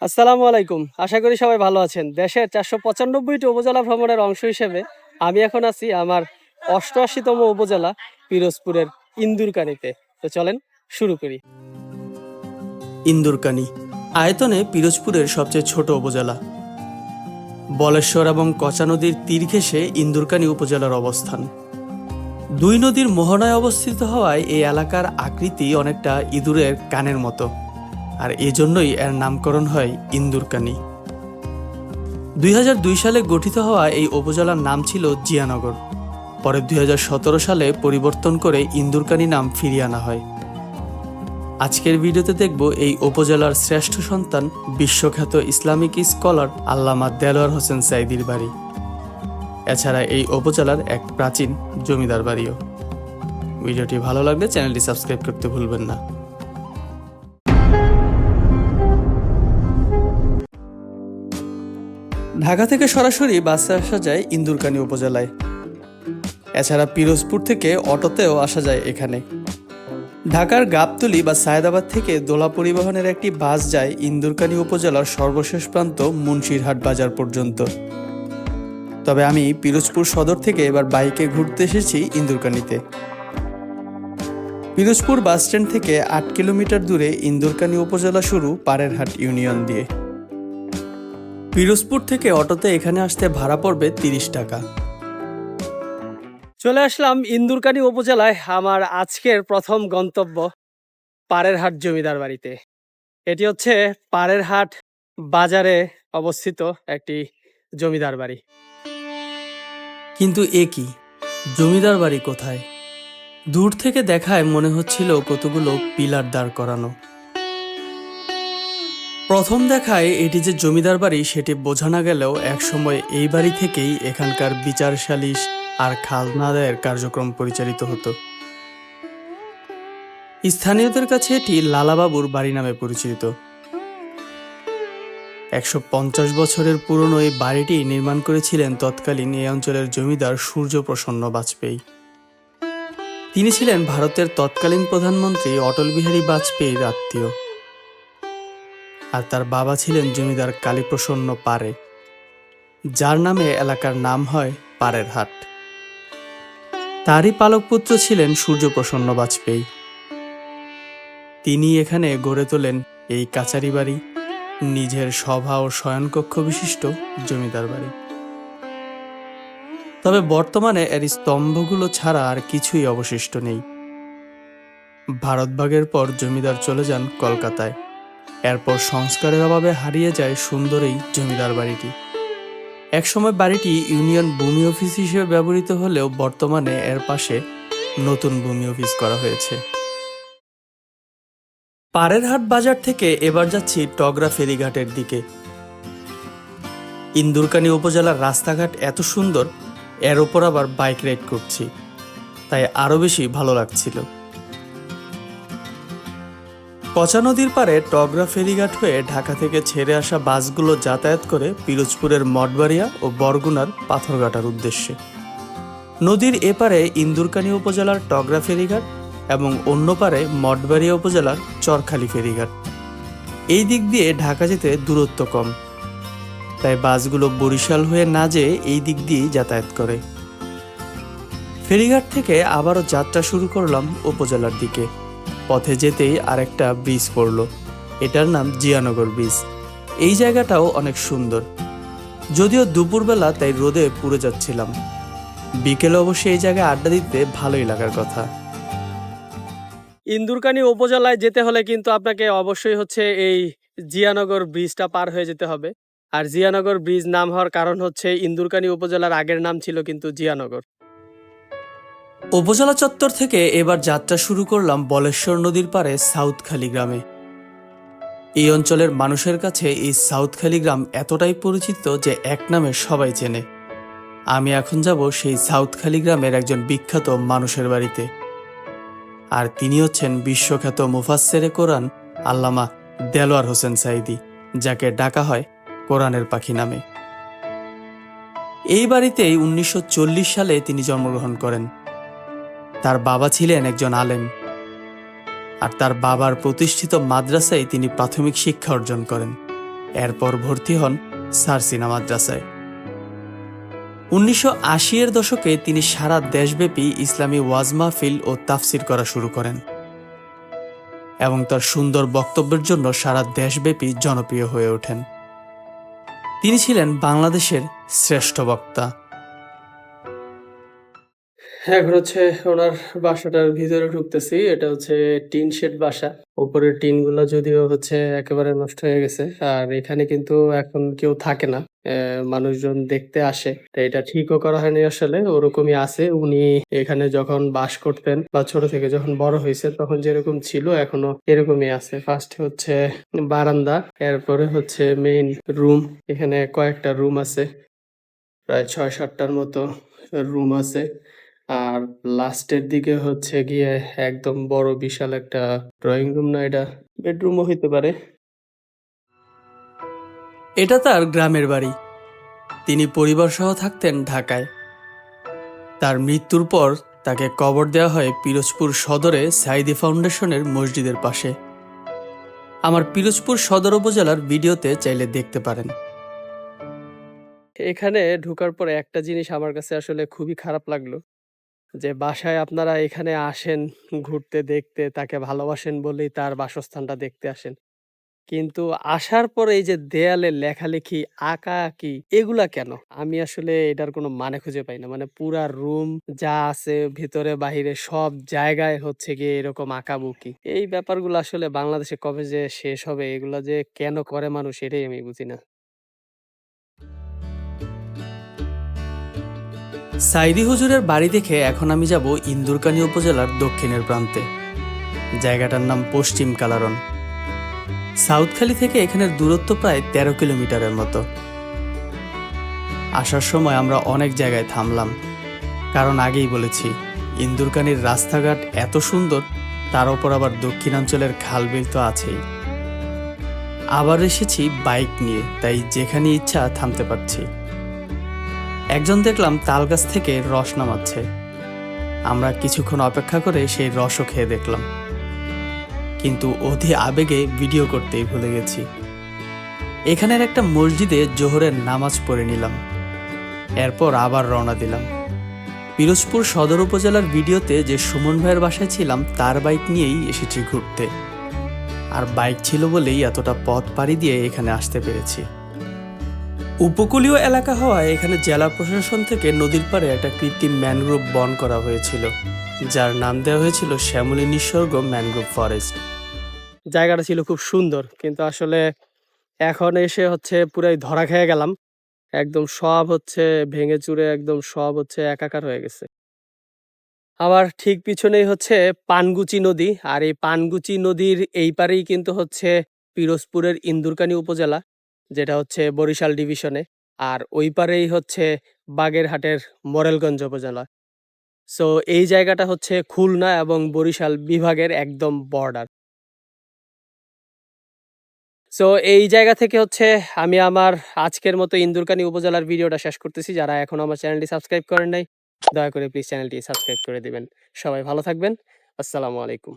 আসসালামু আলাইকুম। আশা করি সবাই ভালো আছেন। দেশের ৪৯৫টি উপজেলা ভ্রমণের অংশ হিসেবে আমি এখন আছি আমার ৮৮তম উপজেলা পিরোজপুরের ইন্দুরকানীতে। তো চলেন শুরু করি। ইন্দুরকানী আয়তনে পিরোজপুরের সবচেয়ে ছোট উপজেলা। বলেশ্বর এবং কচা নদীর তীর ঘেঁষে ইন্দুরকানী উপজেলার অবস্থান। দুই নদীর মোহনায় অবস্থিত হওয়ায় এই এলাকার আকৃতি অনেকটা ইঁদুরের কানের মতো, আর এজন্যই এর নামকরণ হয় ইন্দুরকানী। ২০০২ সালে গঠিত হওয়া এই উপজেলার নাম ছিল জিয়ানগর। পরে ২০১৭ সালে পরিবর্তন করে ইন্দুরকানী নাম ফিরিয়ে আনা হয়। আজকের ভিডিওতে দেখব এই উপজেলার শ্রেষ্ঠ সন্তান বিশ্বখ্যাত ইসলামিক স্কলার আল্লামা দেলোয়ার হোসেন সাঈদীর বাড়ি। এছাড়া এই উপজেলার এক প্রাচীন জমিদার বাড়িও। ভিডিওটি ভালো লাগলে চ্যানেলটি সাবস্ক্রাইব করতে ভুলবেন না। ঢাকা থেকে সরাসরি বাসে আসা যায় ইন্দুরকানী উপজেলায়। এছাড়া পিরোজপুর থেকে অটোতেও আসা যায় এখানে। ঢাকার গাবতলী বা সায়েদাবাদ থেকে দোলা পরিবহনের একটি বাস যায় ইন্দুরকানী উপজেলার সর্বশেষ প্রান্ত মুন্সিরহাট বাজার পর্যন্ত। তবে আমি পিরোজপুর সদর থেকে এবার বাইকে ঘুরতে এসেছি ইন্দুরকানীতে। পিরোজপুর বাসস্ট্যান্ড থেকে ৮ কিলোমিটার দূরে ইন্দুরকানী উপজেলা শুরু পাড়েরহাট ইউনিয়ন দিয়ে। পিরোজপুর থেকে অটোতে এখানে আসতে ভাড়া পড়বে ৩০ টাকা। চলে আসলাম ইন্দুরকানী উপজেলায় আমার আজকের প্রথম গন্তব্য পাড়েরহাট জমিদার বাড়িতে। এটি হচ্ছে পাড়েরহাট বাজারে অবস্থিত একটি জমিদার বাড়ি। কিন্তু এ কি, জমিদার বাড়ি কোথায়? দূর থেকে দেখায় মনে হচ্ছিল কতগুলো পিলার দাঁড় করানো। প্রথম দেখায় এটি যে জমিদার বাড়ি সেটি বোঝা না গেলেও একসময় এই বাড়ি থেকেই এখানকার বিচার সালিশ আর খাজনা আদায়ের কার্যক্রম পরিচালিত হতো। স্থানীয়দের কাছে এটি লালাবাবুর বাড়ি নামে পরিচিত। ১৫০ বছরের পুরনো এই বাড়িটি নির্মাণ করেছিলেন তৎকালীন এই অঞ্চলের জমিদার সূর্যপ্রসন্ন বাজপেয়ী। তিনি ছিলেন ভারতের তৎকালীন প্রধানমন্ত্রী অটল বিহারী বাজপেয়ীর আত্মীয়, আর তার বাবা ছিলেন জমিদার কালীপ্রসন্ন পারে, যার নামে এলাকার নাম হয় পাড়েরহাট। তারই পালক পুত্র ছিলেন সূর্যপ্রসন্ন বাজপেয়ী। তিনি এখানে গড়ে তোলেন এই কাচারি বাড়ি, নিজের সভা ও শয়নকক্ষ বিশিষ্ট জমিদার বাড়ি। তবে বর্তমানে এর স্তম্ভগুলো ছাড়া আর কিছুই অবশিষ্ট নেই। ভারতভাগের পর জমিদার চলে যান কলকাতায়। এরপর সংস্কারের অভাবে হারিয়ে যায় সুন্দর এই জমিদার বাড়িটি। একসময় বাড়িটি ইউনিয়ন ভূমি অফিস হিসেবে ব্যবহৃত হলেও বর্তমানে এর পাশে নতুন ভূমি অফিস করা হয়েছে। পাড়েরহাট বাজার থেকে এবার যাচ্ছি টগরা ফেরিঘাটের দিকে। ইন্দুরকানী উপজেলার রাস্তাঘাট এত সুন্দর, এর ওপর আবার বাইক রাইড করছি, তাই আরো বেশি ভালো লাগছিল। কচা নদীর পাড়ে টগরা ফেরিঘাট হয়ে ঢাকা থেকে ছেড়ে আসা বাসগুলো যাতায়াত করে পিরোজপুরের মঠবাড়িয়া ও বরগুনার পাথরঘাটার উদ্দেশ্যে। নদীর এপারে ইন্দুরকানী উপজেলার টগরা ফেরিঘাট এবং অন্য পারে মঠবাড়িয়া উপজেলার চরখালি ফেরিঘাট। এই দিক দিয়ে ঢাকা যেতে দূরত্ব কম, তাই বাসগুলো বরিশাল হয়ে না যেয়ে এই দিক দিয়েই যাতায়াত করে। ফেরিঘাট থেকে আবারও যাত্রা শুরু করলাম উপজেলার দিকে। পথে যেতেই আরেকটা ব্রিজ পড়ল, এটার নাম জিয়ানগর ব্রিজ। এই জায়গাটাও অনেক সুন্দর, যদিও দুপুরবেলা তাই রোদে পুড়ে যাচ্ছিলাম। বিকেলে অবশ্যই এই জায়গায় আড্ডা দিতে ভালোই লাগার কথা। ইন্দুরকানী উপজেলায় যেতে হলে কিন্তু আপনাকে অবশ্যই এই জিয়ানগর ব্রিজটা পার হয়ে যেতে হবে। আর জিয়ানগর ব্রিজ নাম হওয়ার কারণ হচ্ছে ইন্দুরকানী উপজেলার আগের নাম ছিল কিন্তু জিয়ানগর। উপজেলা চত্বর থেকে এবার যাত্রা শুরু করলাম বলেশ্বর নদীর পাড়ে সাউথখালী গ্রামে। এই অঞ্চলের মানুষের কাছে এই সাউথখালী গ্রাম এতটাই পরিচিত যে এক নামে সবাই চেনে। আমি এখন যাব সেই সাউথখালী গ্রামের একজন বিখ্যাত মানুষের বাড়িতে, আর তিনি হচ্ছেন বিশ্বখ্যাত মুফাসসিরে কোরআন আল্লামা দেলোয়ার হোসেন সাঈদী, যাকে ডাকা হয় কোরআনের পাখি নামে। এই বাড়িতেই ১৯৪০ সালে তিনি জন্মগ্রহণ করেন। তার বাবা ছিলেন একজন আলেম, আর তার বাবার প্রতিষ্ঠিত মাদ্রাসায় তিনি প্রাথমিক শিক্ষা অর্জন করেন। এরপর ভর্তি হন সারসিনা মাদ্রাসায়। 1980-এর দশকে তিনি সারা দেশব্যাপী ইসলামী ওয়াজ মাহফিল ও তাফসির করা শুরু করেন এবং তার সুন্দর বক্তব্যের জন্য সারা দেশব্যাপী জনপ্রিয় হয়ে ওঠেন। তিনি ছিলেন বাংলাদেশের শ্রেষ্ঠ বক্তা। এখন হচ্ছে ওনার বাসাটার ভিতরে ঢুকতেছি। এটা হচ্ছে টিন শেড বাসা। উপরের টিন গুলা যদিও হচ্ছে একেবারে নষ্ট হয়ে গেছে। আর এখানে কিন্তু এখন কেউ থাকে না। মানুষজন দেখতে আসে। তো এটা ঠিকও করা হয়নি আসলে, ওরকমই আছে। উনি এখানে যখন বাস করতেন বা ছোট থেকে যখন বড় হয়েছে তখন যেরকম ছিল এখনো এরকমই আছে। ফার্স্ট হচ্ছে বারান্দা, এরপরে হচ্ছে মেইন রুম। এখানে কয়েকটা রুম আছে, প্রায় ৬-৭টার মতো রুম আছে। আর লাস্টের দিকে হচ্ছে গিয়ে একদম বড় বিশাল একটা ড্রয়িং রুম, না এটা বেডরুমও হইতে পারে। এটা তার গ্রামের বাড়ি। তিনি পরিবার সহ থাকতেন ঢাকায়। তার মৃত্যুর পর তাকে কবর দেওয়া হয় পিরোজপুর সদরে সাইদি ফাউন্ডেশনের মসজিদের পাশে। আমার পিরোজপুর সদর উপজেলার ভিডিওতে চাইলে দেখতে পারেন। এখানে ঢোকার পরে একটা জিনিস আমার কাছে আসলে খুবই খারাপ লাগলো, যে বাসায় আপনারা এখানে আসেন ঘুরতে দেখতে, তাকে ভালোবাসেন বলেই তার বাসস্থানটা দেখতে আসেন। কিন্তু আসার পরে এই যে দেয়ালে লেখালেখি, আঁকাআঁকি এগুলা কেন? আমি আসলে এটার কোনো মানে খুঁজে পাই না। মানে পুরা রুম যা আছে ভিতরে বাহিরে সব জায়গায় হচ্ছে গিয়ে এরকম আঁকাবুকি। এই ব্যাপারগুলো আসলে বাংলাদেশে কবে যে শেষ হবে, এগুলা যে কেন করে মানুষ এটাই আমি বুঝি না। সাইদি হুজুরের বাড়ি দেখে এখন আমি যাব ইন্দুরকানী উপজেলার দক্ষিণের প্রান্তে। জায়গাটার নাম পশ্চিম কালারন। সাউথখালী থেকে এখানের দূরত্ব প্রায় 13 কিলোমিটারের মতো। আসার সময় আমরা অনেক জায়গায় থামলাম, কারণ আগেই বলেছি ইন্দুরকানীর রাস্তাঘাট এত সুন্দর, তার ওপর আবার দক্ষিণাঞ্চলের খালবিল তো আছেই। আবার এসেছি বাইক নিয়ে, তাই যেখানে ইচ্ছা থামতে পারছি। একজন দেখলাম তাল গাছ থেকে রস নামাচ্ছে। আমরা কিছুক্ষণ অপেক্ষা করে সেই রসও খেয়ে দেখলাম, কিন্তু অধি আবেগে ভিডিও করতেই ভুলে গেছি। এখানের একটা মসজিদে জোহরের নামাজ পড়ে নিলাম, এরপর আবার রওনা দিলাম। পিরোজপুর সদর উপজেলার ভিডিওতে যে সুমন ভাইয়ের বাসায় ছিলাম তার বাইক নিয়েই এসেছি ঘুরতে। আর বাইক ছিল বলেই এতটা পথ পাড়ি দিয়ে এখানে আসতে পেরেছি। উপকূলীয় এলাকা হওয়ায় এখানে জেলা প্রশাসন থেকে নদীর পাড়ে একটা কৃত্রিম ম্যানগ্রোভ বন করা হয়েছিল, যার নাম দেওয়া হয়েছিল শ্যামলী নিসর্গ ম্যানগ্রোভ ফরেস্ট। জায়গাটা ছিল খুব সুন্দর, কিন্তু আসলে এখন এসে হচ্ছে পুরাই ধরা খেয়ে গেলাম। একদম সব হচ্ছে ভেঙে চুরে একদম সব হচ্ছে একাকার হয়ে গেছে। আবার ঠিক পিছনেই হচ্ছে পানগুচি নদী, আর এই পানগুচি নদীর এই পারেই কিন্তু হচ্ছে পিরোজপুরের ইন্দুরকানী উপজেলা, যেটা হচ্ছে বরিশাল ডিভিশনে। আর ওই পারেই হচ্ছে বাগেরহাটের মোরেলগঞ্জ উপজেলা। সো এই জায়গাটা হচ্ছে খুলনা এবং বরিশাল বিভাগের একদম বর্ডার। সো এই জায়গা থেকে হচ্ছে আমি আমার আজকের মতো ইন্দুরকানী উপজেলার ভিডিওটা শেষ করতেছি। যারা এখনো আমার চ্যানেলটি সাবস্ক্রাইব করেন নাই, দয়া করে প্লিজ চ্যানেলটি সাবস্ক্রাইব করে দিবেন। সবাই ভালো থাকবেন। আসসালামু আলাইকুম।